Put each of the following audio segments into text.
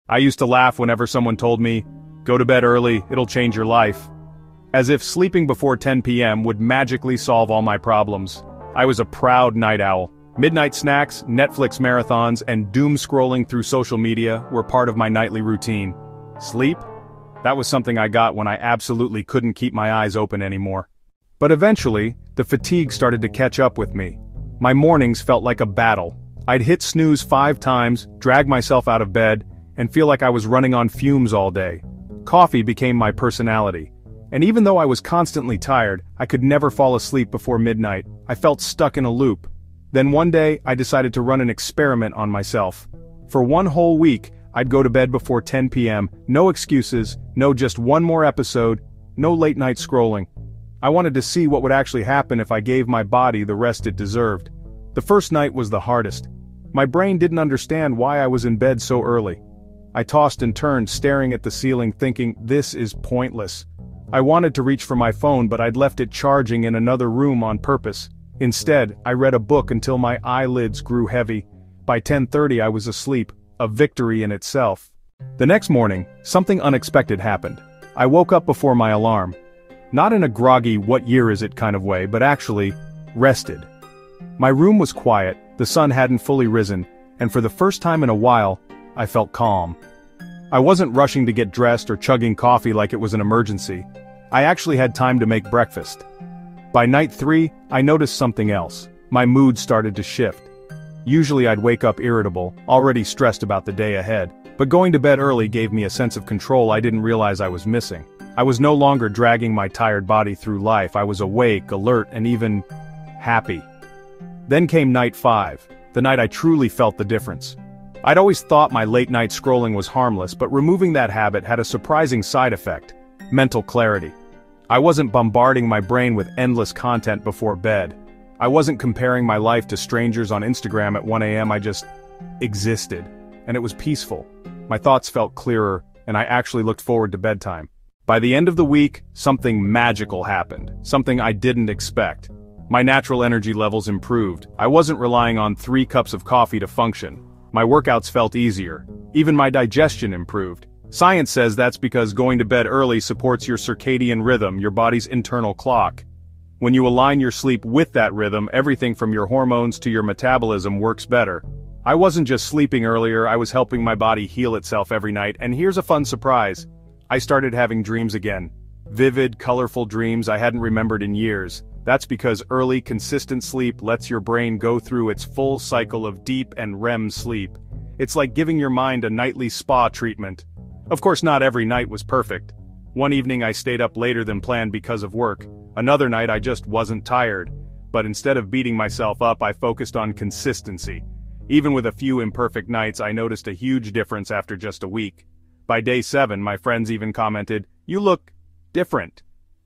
I used to laugh whenever someone told me, "Go to bed early, it'll change your life." As if sleeping before 10 p.m. would magically solve all my problems. I was a proud night owl. Midnight snacks, Netflix marathons, and doom scrolling through social media were part of my nightly routine. Sleep? That was something I got when I absolutely couldn't keep my eyes open anymore. But eventually, the fatigue started to catch up with me. My mornings felt like a battle. I'd hit snooze 5 times, drag myself out of bed, and feel like I was running on fumes all day. Coffee became my personality. And even though I was constantly tired, I could never fall asleep before midnight. I felt stuck in a loop. Then one day, I decided to run an experiment on myself. For one whole week, I'd go to bed before 10 p.m., no excuses, no just one more episode, no late night scrolling. I wanted to see what would actually happen if I gave my body the rest it deserved. The first night was the hardest. My brain didn't understand why I was in bed so early. I tossed and turned, staring at the ceiling, thinking, this is pointless. I wanted to reach for my phone, but I'd left it charging in another room on purpose. Instead, I read a book until my eyelids grew heavy. By 10:30 I was asleep, a victory in itself. The next morning, something unexpected happened. I woke up before my alarm. Not in a groggy what year is it kind of way, but actually, rested. My room was quiet, the sun hadn't fully risen, and for the first time in a while, I felt calm. I wasn't rushing to get dressed or chugging coffee like it was an emergency. I actually had time to make breakfast. By night 3, I noticed something else. My mood started to shift. Usually I'd wake up irritable, already stressed about the day ahead, but going to bed early gave me a sense of control I didn't realize I was missing. I was no longer dragging my tired body through life. I was awake, alert, and even happy. Then came night 5, the night I truly felt the difference. I'd always thought my late-night scrolling was harmless, but removing that habit had a surprising side effect: mental clarity. I wasn't bombarding my brain with endless content before bed. I wasn't comparing my life to strangers on Instagram at 1 a.m. I just existed, and it was peaceful. My thoughts felt clearer, and I actually looked forward to bedtime. By the end of the week, something magical happened, something I didn't expect. My natural energy levels improved. I wasn't relying on 3 cups of coffee to function. My workouts felt easier. Even my digestion improved. Science says that's because going to bed early supports your circadian rhythm, your body's internal clock. When you align your sleep with that rhythm, everything from your hormones to your metabolism works better. I wasn't just sleeping earlier, I was helping my body heal itself every night, and here's a fun surprise. I started having dreams again. Vivid, colorful dreams I hadn't remembered in years. That's because early, consistent sleep lets your brain go through its full cycle of deep and REM sleep. It's like giving your mind a nightly spa treatment. Of course, not every night was perfect. One evening I stayed up later than planned because of work. Another night I just wasn't tired. But instead of beating myself up, I focused on consistency. Even with a few imperfect nights, I noticed a huge difference after just a week. By day 7, my friends even commented, "You look different.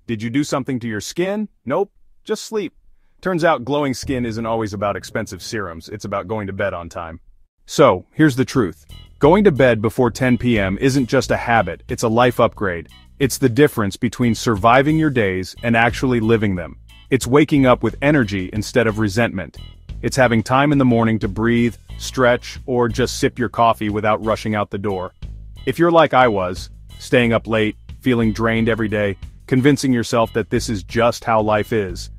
Did you do something to your skin?" "Nope. Just sleep." Turns out glowing skin isn't always about expensive serums, it's about going to bed on time. So, here's the truth. Going to bed before 10 p.m. isn't just a habit, it's a life upgrade. It's the difference between surviving your days and actually living them. It's waking up with energy instead of resentment. It's having time in the morning to breathe, stretch, or just sip your coffee without rushing out the door. If you're like I was, staying up late, feeling drained every day, convincing yourself that this is just how life is,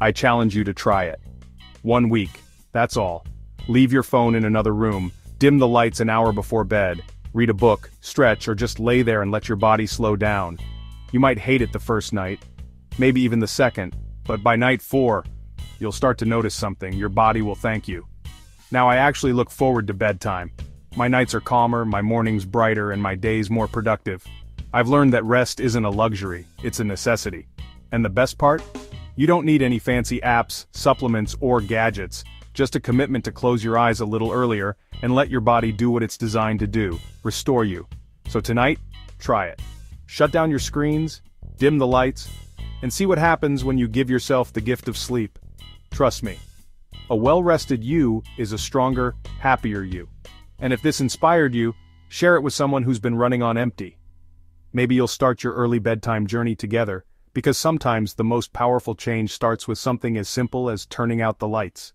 I challenge you to try it. 1 week, that's all. Leave your phone in another room, dim the lights an hour before bed, read a book, stretch, or just lay there and let your body slow down. You might hate it the first night, maybe even the second, but by night 4, you'll start to notice something. Your body will thank you. Now I actually look forward to bedtime. My nights are calmer, my mornings brighter, and my days more productive. I've learned that rest isn't a luxury, it's a necessity. And the best part? You don't need any fancy apps, supplements, or gadgets, just a commitment to close your eyes a little earlier and let your body do what it's designed to do, restore you. So tonight, try it. Shut down your screens, dim the lights, and see what happens when you give yourself the gift of sleep. Trust me, a well-rested you is a stronger, happier you. And if this inspired you, share it with someone who's been running on empty. Maybe you'll start your early bedtime journey together, because sometimes the most powerful change starts with something as simple as turning out the lights.